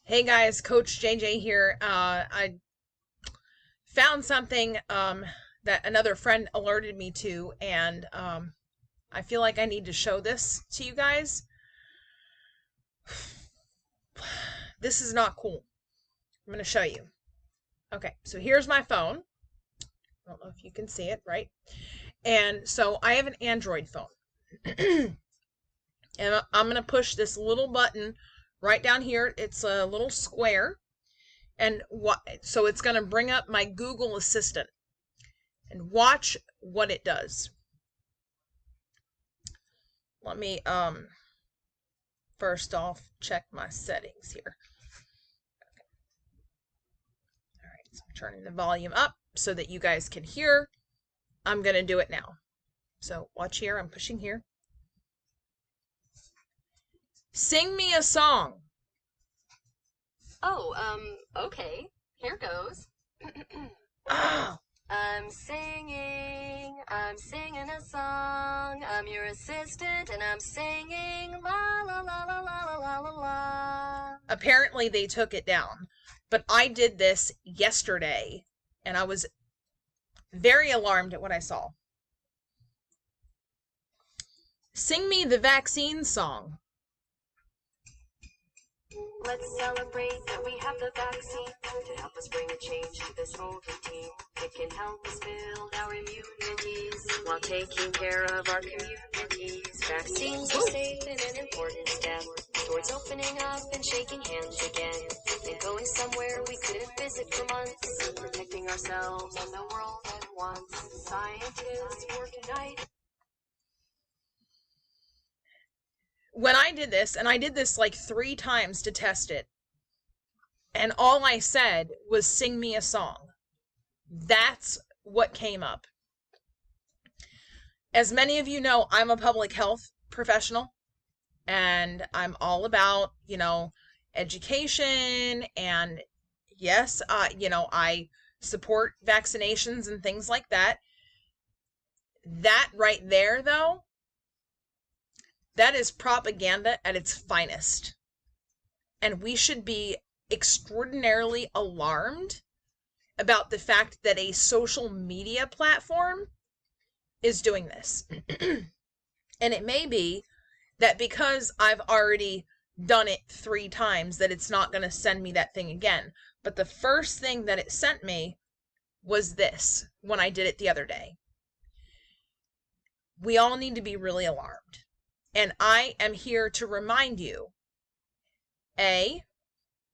Hey guys, Coach JJ here. I found something that another friend alerted me to, and I feel like I need to show this to you guys. This is not cool. I'm going to show you. Okay, so here's my phone. I don't know if you can see it, right? And so I have an Android phone. And I'm going to push this little button right down here. It's a little square. And so it's going to bring up my Google Assistant. And watch what it does. Let me first off check my settings here. Okay. All right, so I'm turning the volume up so that you guys can hear. I'm going to do it now. So watch here, I'm pushing here. Sing me a song. Oh, okay. Here goes. Oh, I'm singing a song. I'm your assistant and I'm singing la la la la la la la la la. apparently they took it down, but I did this yesterday and I was very alarmed at what I saw. Sing me the vaccine song. Let's celebrate that we have the vaccine to help us bring a change to this whole routine. It can help us build our immunities while taking care of our communities. Vaccines are safe and an important step towards opening up and shaking hands again and going somewhere we couldn't visit for months, protecting ourselves and the world at once. Scientists work tonight. When I did this, and I did this like 3 times to test it, and all I said was sing me a song. That's what came up. As many of you know, I'm a public health professional, and I'm all about, education, and yes, I support vaccinations and things like that. That right there, though, that is propaganda at its finest. And we should be extraordinarily alarmed about the fact that a social media platform is doing this. And it may be that because I've already done it 3 times that it's not going to send me that thing again. But the first thing that it sent me was this when I did it the other day. We all need to be really alarmed. And I am here to remind you, A,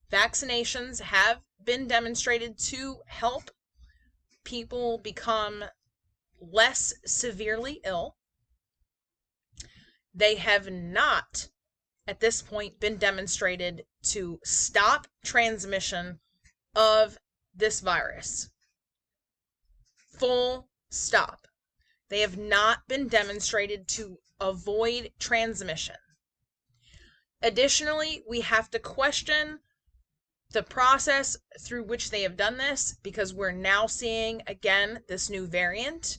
vaccinations have been demonstrated to help people become less severely ill. They have not, at this point, been demonstrated to stop transmission of this virus. Full stop. They have not been demonstrated to avoid transmission. Additionally, we have to question the process through which they have done this, because we're now seeing, again, this new variant.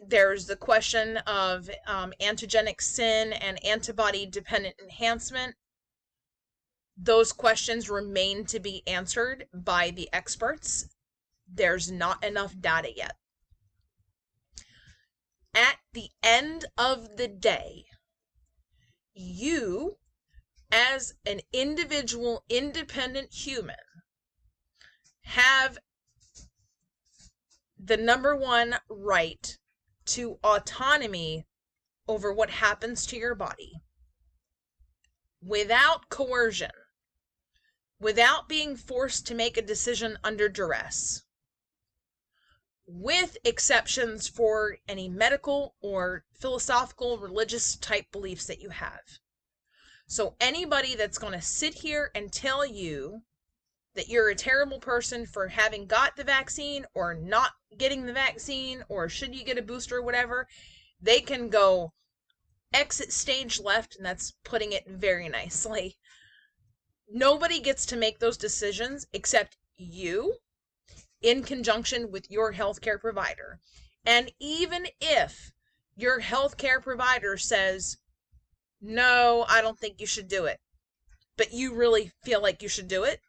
There's the question of antigenic sin and antibody-dependent enhancement. Those questions remain to be answered by the experts. There's not enough data yet. At the end of the day, you, as an individual, independent human, have the number one right to autonomy over what happens to your body without coercion, without being forced to make a decision under duress, with exceptions for any medical or philosophical, religious type beliefs that you have. So anybody that's going to sit here and tell you that you're a terrible person for having got the vaccine or not getting the vaccine, or should you get a booster or whatever, they can go exit stage left, and that's putting it very nicely. Nobody gets to make those decisions except you, in conjunction with your healthcare provider. And even if your healthcare provider says, no, I don't think you should do it, but you really feel like you should do it,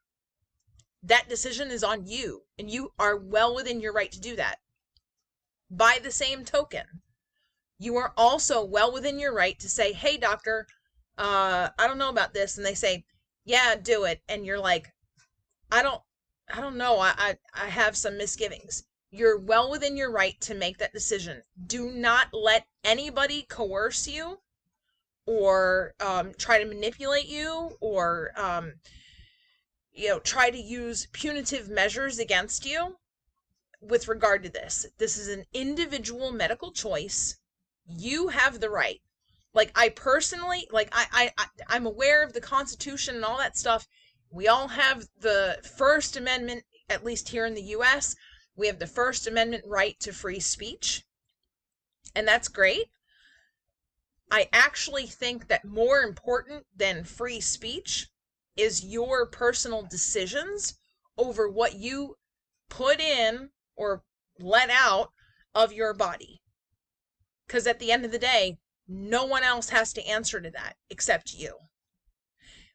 that decision is on you, and you are well within your right to do that. By the same token, you are also well within your right to say, hey, doctor, I don't know about this. And they say, yeah, do it. And you're like, I don't know. I have some misgivings. You're well within your right to make that decision. Do not let anybody coerce you or try to manipulate you or try to use punitive measures against you with regard to this. This is an individual medical choice. You have the right. Like, I personally, like, I'm aware of the Constitution and all that stuff. We all have the First Amendment, at least here in the U.S., we have the First Amendment right to free speech, and that's great. I actually think that more important than free speech is your personal decisions over what you put in or let out of your body. Because at the end of the day, no one else has to answer to that except you.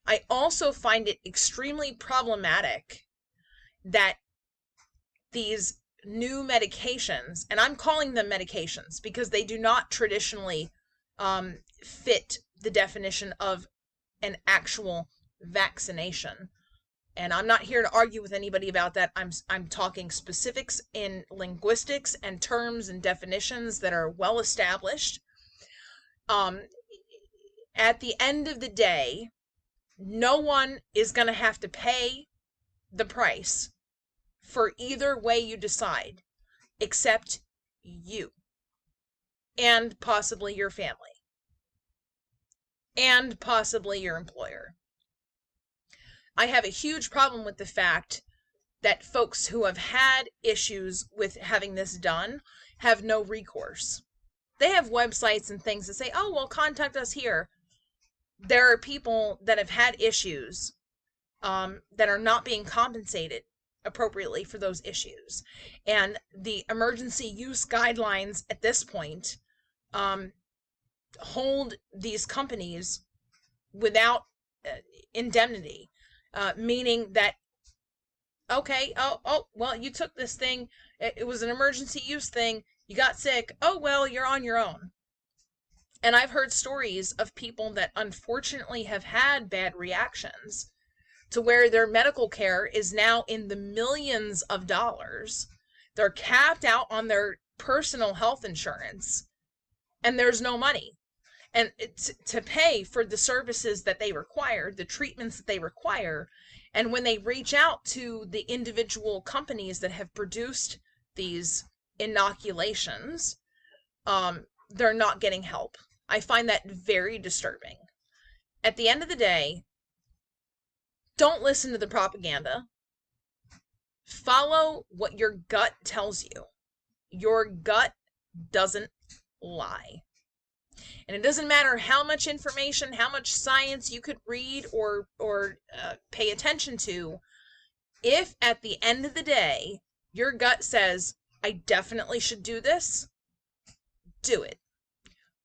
I also find it extremely problematic that these new medications, and I'm calling them medications because they do not traditionally fit the definition of an actual vaccination. And I'm not here to argue with anybody about that. I'm talking specifics in linguistics and terms and definitions that are well established. At the end of the day, no one is going to have to pay the price for either way you decide, except you and possibly your family and possibly your employer. I have a huge problem with the fact that folks who have had issues with having this done have no recourse. They have websites and things that say, oh, well, contact us here. There are people that have had issues that are not being compensated appropriately for those issues. And the emergency use guidelines at this point hold these companies without indemnity. Meaning that, okay, well, you took this thing, it was an emergency use thing, you got sick, oh, well, you're on your own. And I've heard stories of people that unfortunately have had bad reactions to where their medical care is now in the millions of dollars. They're capped out on their personal health insurance, and there's no money. And to pay for the services that they require, the treatments that they require. And when they reach out to the individual companies that have produced these inoculations, they're not getting help. I find that very disturbing. At the end of the day, don't listen to the propaganda. Follow what your gut tells you. Your gut doesn't lie. And it doesn't matter how much information, how much science you could read or pay attention to. If at the end of the day, your gut says, I definitely should do this, do it.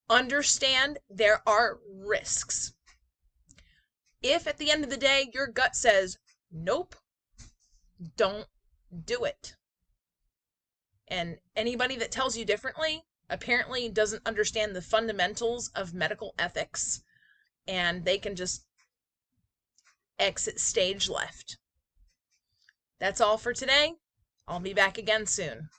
Understand there are risks. If at the end of the day, your gut says, nope, don't do it. And anybody that tells you differently apparently doesn't understand the fundamentals of medical ethics, and they can just exit stage left. That's all for today. I'll be back again soon.